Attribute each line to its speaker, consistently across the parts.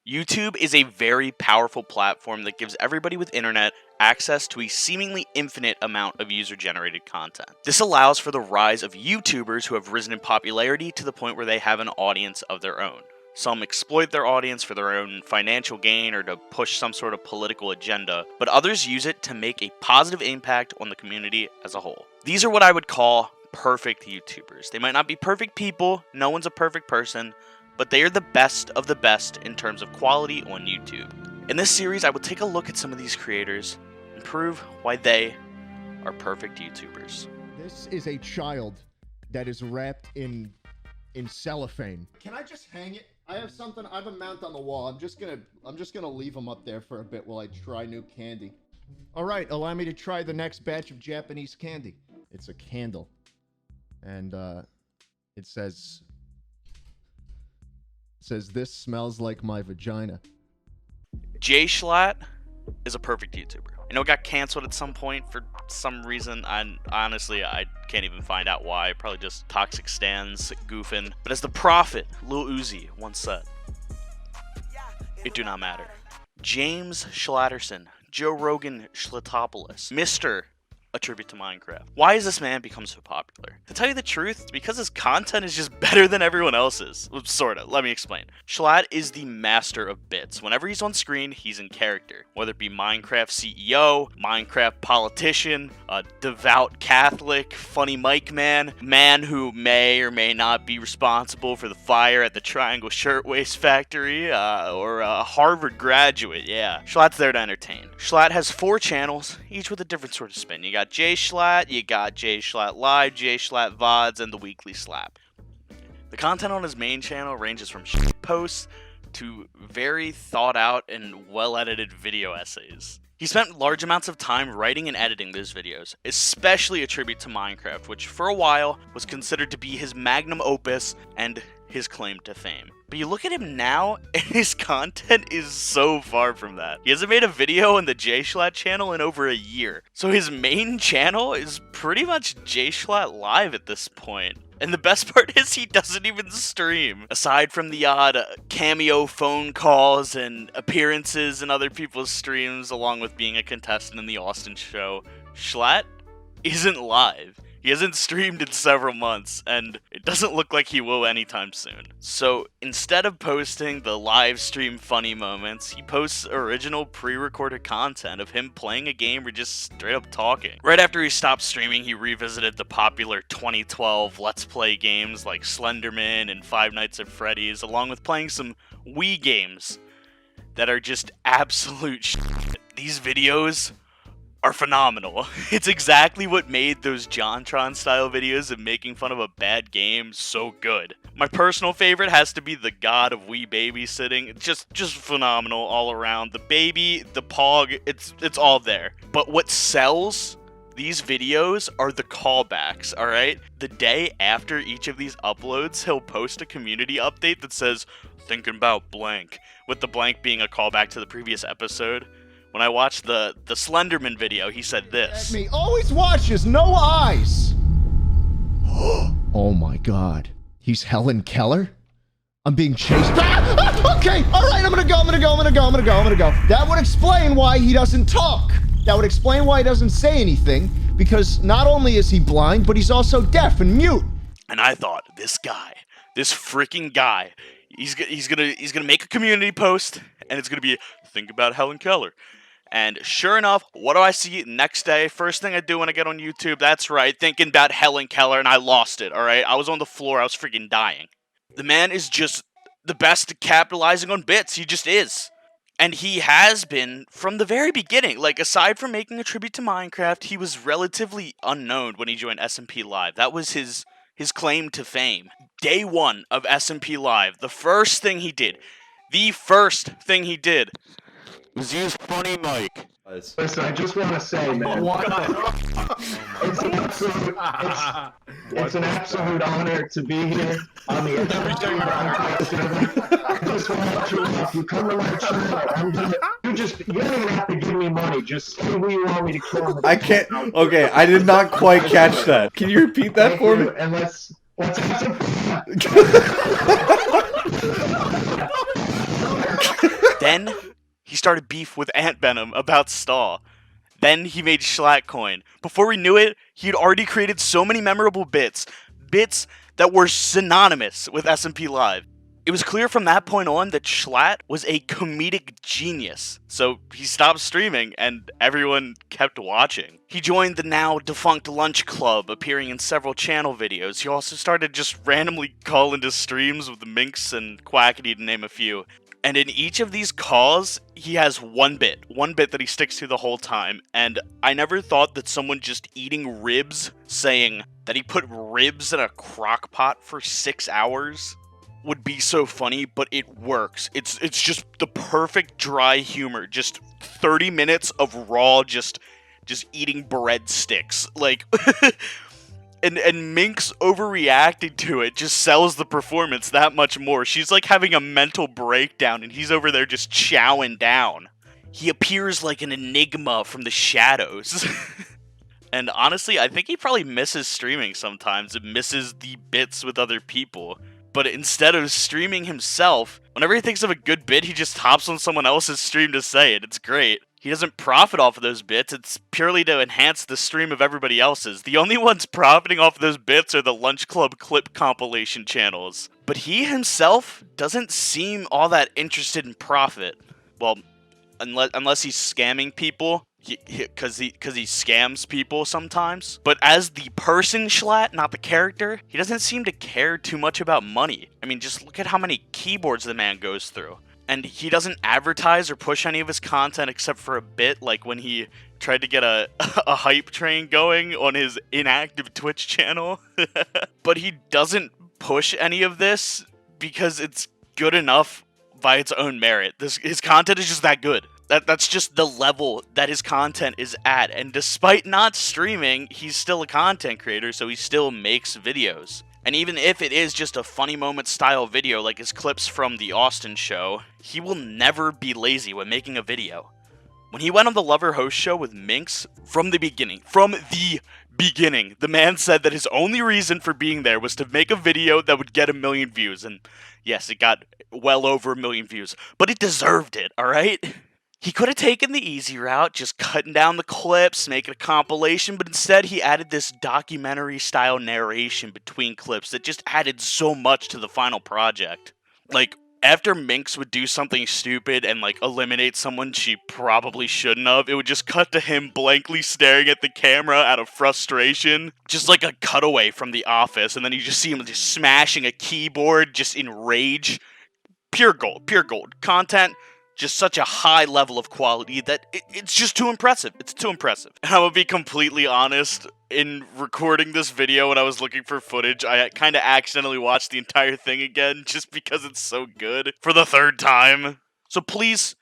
Speaker 1: YouTube is a very powerful platform that gives everybody with internet access to a seemingly infinite amount of user-generated content. This allows for the rise of YouTubers who have risen in popularity to the point where they have an audience of their own. Some exploit their audience for their own financial gain or to push some sort of political agenda, but others use it to make a positive impact on the community as a whole. These are what I would call perfect YouTubers. They might not be perfect people, no one's a perfect person, but they are the best of the best in terms of quality on YouTube. In this series, I will take a look at some of these creators and prove why they are perfect YouTubers.
Speaker 2: This is a child that is wrapped in cellophane. Can I just hang it? I have something. I have a mount on the wall. I'm just gonna leave him up there for a bit while I try new candy. All right, allow me to try the next batch of Japanese candy. It's a candle, and it says this smells like my vagina.
Speaker 1: JSchlatt is a perfect YouTuber. I know it got canceled at some point for some reason. Honestly, I can't even find out why. Probably just toxic stans goofing. But as the prophet Lil Uzi once said, it do not matter. James Schlatterson, Joe Rogan Schlatopoulos, Mr. A Tribute to Minecraft. Why has this man become so popular? To tell you the truth, it's because his content is just better than everyone else's. Well, sorta. Let me explain. Schlatt is the master of bits. Whenever he's on screen, he's in character. Whether it be Minecraft CEO, Minecraft politician, a devout Catholic, funny mic man who may or may not be responsible for the fire at the Triangle Shirtwaist Factory, or a Harvard graduate, yeah. Schlatt's there to entertain. Schlatt has 4 channels, each with a different sort of spin. You got JSchlatt, you got JSchlatt Live, JSchlatt VODs, and the Weekly Slap. The content on his main channel ranges from shit posts to very thought out and well edited video essays. He spent large amounts of time writing and editing those videos, especially A Tribute to Minecraft, which for a while was considered to be his magnum opus and his claim to fame. But you look at him now, and his content is so far from that. He hasn't made a video on the JSchlatt channel in over a year. So his main channel is pretty much JSchlatt Live at this point. And the best part is he doesn't even stream. Aside from the odd cameo phone calls and appearances in other people's streams, along with being a contestant in the Austin show, Schlatt isn't live. He hasn't streamed in several months, and it doesn't look like he will anytime soon. So instead of posting the live stream funny moments, he posts original pre-recorded content of him playing a game or just straight up talking. Right after he stopped streaming, he revisited the popular 2012 Let's Play games like Slenderman and Five Nights at Freddy's, along with playing some Wii games that are just absolute shit. These videos are phenomenal. It's exactly what made those JonTron style videos of making fun of a bad game so good. My personal favorite has to be the God of Wii babysitting. It's just phenomenal all around. The baby, the pog, it's all there. But what sells these videos are the callbacks, alright? The day after each of these uploads, he'll post a community update that says, thinking about blank, with the blank being a callback to the previous episode. When I watched the Slenderman video, he said this.
Speaker 2: Me always watches, no eyes. Oh my God. He's Helen Keller? I'm being chased. Okay, all right, I'm gonna go. That would explain why he doesn't talk. That would explain why he doesn't say anything, because not only is he blind, but he's also deaf and mute.
Speaker 1: And I thought, this guy, this freaking guy, he's gonna make a community post, and it's gonna be, think about Helen Keller. And sure enough, what do I see next day? First thing I do when I get on YouTube, that's right, thinking about Helen Keller, and I lost it, alright? I was on the floor, I was freaking dying. The man is just the best at capitalizing on bits, he just is. And he has been from the very beginning. Like, aside from making A Tribute to Minecraft, he was relatively unknown when he joined SMP Live. That was his claim to fame. Day 1 of SMP Live, the first thing he did was use Funny Mike.
Speaker 3: Listen, I just want to say, man, it's an absolute honor to be here on the I just want to let you know, if you come to my channel, you don't even have to give me money. Just say who you want me to kill.
Speaker 4: I can't. Okay, I did not quite catch that. Can you repeat that for me?
Speaker 3: And let's
Speaker 1: Then he started beef with Ant Venom about Stall. Then he made Schlatt coin. Before we knew it, he had already created so many memorable bits that were synonymous with SMP Live. It was clear from that point on that Schlatt was a comedic genius, so he stopped streaming and everyone kept watching. He joined the now defunct Lunch Club, appearing in several channel videos. He also started just randomly calling to streams with the Minx and Quackity, to name a few. And in each of these calls, he has one bit that he sticks to the whole time. And I never thought that someone just eating ribs, saying that he put ribs in a crock pot for 6 hours, would be so funny, but it works. It's just the perfect dry humor. Just 30 minutes of raw, just eating breadsticks. Like, and Minx overreacting to it just sells the performance that much more. She's like having a mental breakdown, and he's over there just chowing down. He appears like an enigma from the shadows. And honestly, I think he probably misses streaming sometimes. It misses the bits with other people. But instead of streaming himself, whenever he thinks of a good bit, he just hops on someone else's stream to say it. It's great. He doesn't profit off of those bits. It's purely to enhance the stream of everybody else's. The only ones profiting off of those bits are the Lunch Club clip compilation channels. But he himself doesn't seem all that interested in profit. Well, unless he's scamming people. Because he scams people sometimes. But as the person Schlatt, not the character, he doesn't seem to care too much about money. I mean, just look at how many keyboards the man goes through. And he doesn't advertise or push any of his content except for a bit, like when he tried to get a hype train going on his inactive Twitch channel. But he doesn't push any of this because it's good enough by its own merit. His content is just that good. That's just the level that his content is at. And despite not streaming, he's still a content creator, so he still makes videos. And even if it is just a funny moment style video like his clips from the Austin show, he will never be lazy when making a video. When he went on the Lover Host show with Minx, from the beginning, the man said that his only reason for being there was to make a video that would get 1 million views. And yes, it got well over 1 million views, but it deserved it, alright? He could have taken the easy route, just cutting down the clips, making a compilation, but instead he added this documentary-style narration between clips that just added so much to the final project. Like, after Minx would do something stupid and, like, eliminate someone she probably shouldn't have, it would just cut to him blankly staring at the camera out of frustration. Just like a cutaway from The Office, and then you just see him just smashing a keyboard, just in rage. Pure gold, pure gold. Content, just such a high level of quality that it's just too impressive. It's too impressive. And I'm gonna be completely honest, in recording this video when I was looking for footage, I kind of accidentally watched the entire thing again just because it's so good for the 3rd time. So please,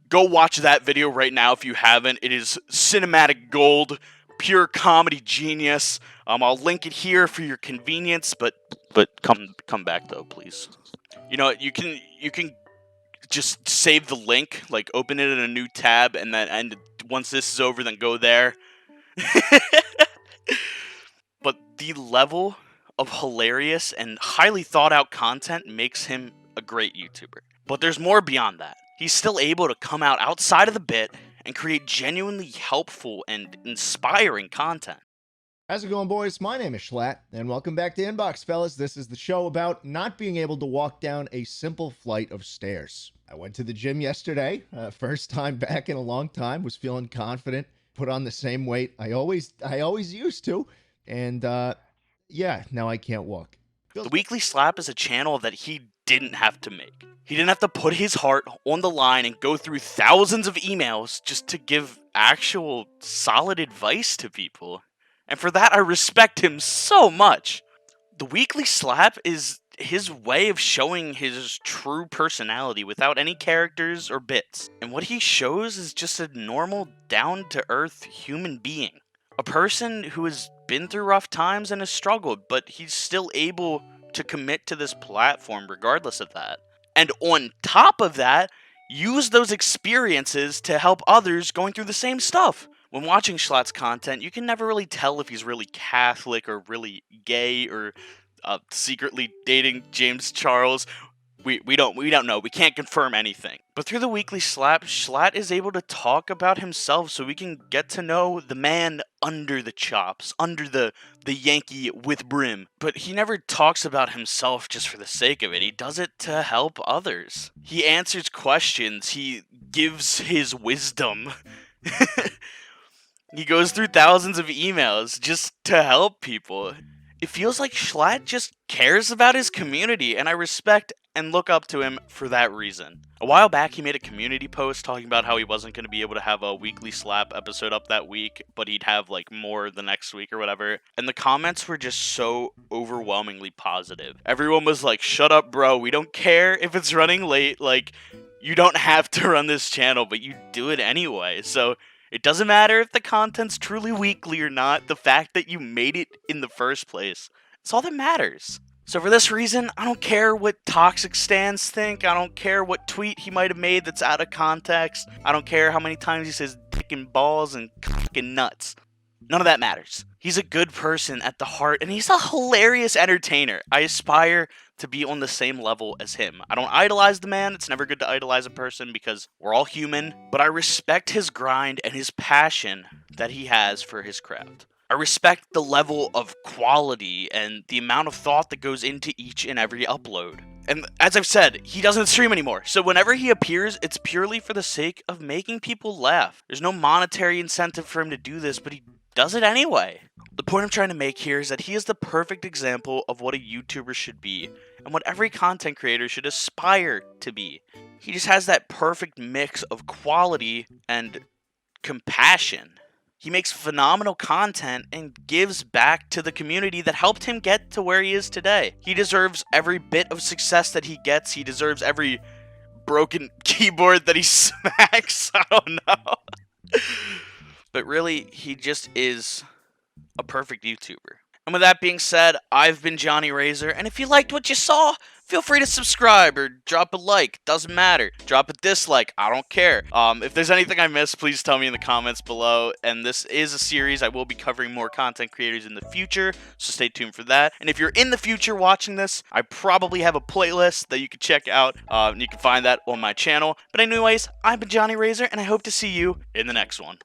Speaker 1: go watch that video right now if you haven't. It is cinematic gold, pure comedy genius. I'll link it here for your convenience, but come back though, please. You know, you can just save the link, like open it in a new tab, and once this is over, then go there. But the level of hilarious and highly thought out content makes him a great YouTuber. But there's more beyond that. He's still able to come out outside of the bit and create genuinely helpful and inspiring content.
Speaker 2: How's it going, boys? My name is Schlatt, and welcome back to Inbox, fellas. This is the show about not being able to walk down a simple flight of stairs. I went to the gym yesterday, first time back in a long time, was feeling confident, put on the same weight I always used to, and yeah, now I can't walk.
Speaker 1: The Weekly Slap is a channel that he didn't have to make. He didn't have to put his heart on the line and go through thousands of emails just to give actual solid advice to people. And for that, I respect him so much. The Weekly Slap is his way of showing his true personality without any characters or bits. And what he shows is just a normal, down-to-earth human being. A person who has been through rough times and has struggled, but he's still able to commit to this platform regardless of that. And on top of that, use those experiences to help others going through the same stuff. When watching Schlatt's content, you can never really tell if he's really Catholic or really gay or secretly dating James Charles. We don't know. We can't confirm anything. But through the weekly slap, Schlatt is able to talk about himself so we can get to know the man under the chops, under the Yankee with brim. But he never talks about himself just for the sake of it. He does it to help others. He answers questions. He gives his wisdom. He goes through thousands of emails just to help people. It feels like Schlatt just cares about his community, and I respect and look up to him for that reason. A while back, he made a community post talking about how he wasn't going to be able to have a weekly slap episode up that week, but he'd have like more the next week or whatever. And the comments were just so overwhelmingly positive. Everyone was like, "Shut up, bro. We don't care if it's running late. Like, you don't have to run this channel, but you do it anyway." So it doesn't matter if the content's truly weekly or not. The fact that you made it in the first place, it's all that matters. So for this reason, I don't care what toxic stans think. I don't care what tweet he might have made that's out of context. I don't care how many times he says dick and balls and cock and nuts. None of that matters. He's a good person at the heart, and he's a hilarious entertainer. I aspire to be on the same level as him. I don't idolize the man. It's never good to idolize a person because we're all human, but I respect his grind and his passion that he has for his craft. I respect the level of quality and the amount of thought that goes into each and every upload. And as I've said, he doesn't stream anymore, so whenever he appears, it's purely for the sake of making people laugh. There's no monetary incentive for him to do this, but he does it anyway. The point I'm trying to make here is that he is the perfect example of what a YouTuber should be, and what every content creator should aspire to be. He just has that perfect mix of quality and compassion. He makes phenomenal content and gives back to the community that helped him get to where he is today. He deserves every bit of success that he gets. He deserves every broken keyboard that he smacks. I don't know. But really, he just is a perfect YouTuber. And with that being said, I've been Jonny RaZeR, and if you liked what you saw, feel free to subscribe or drop a like. Doesn't matter. Drop a dislike. I don't care. If there's anything I missed, please tell me in the comments below. And this is a series. I will be covering more content creators in the future, so stay tuned for that. And if you're in the future watching this, I probably have a playlist that you can check out. You can find that on my channel. But anyways, I've been Jonny RaZeR, and I hope to see you in the next one.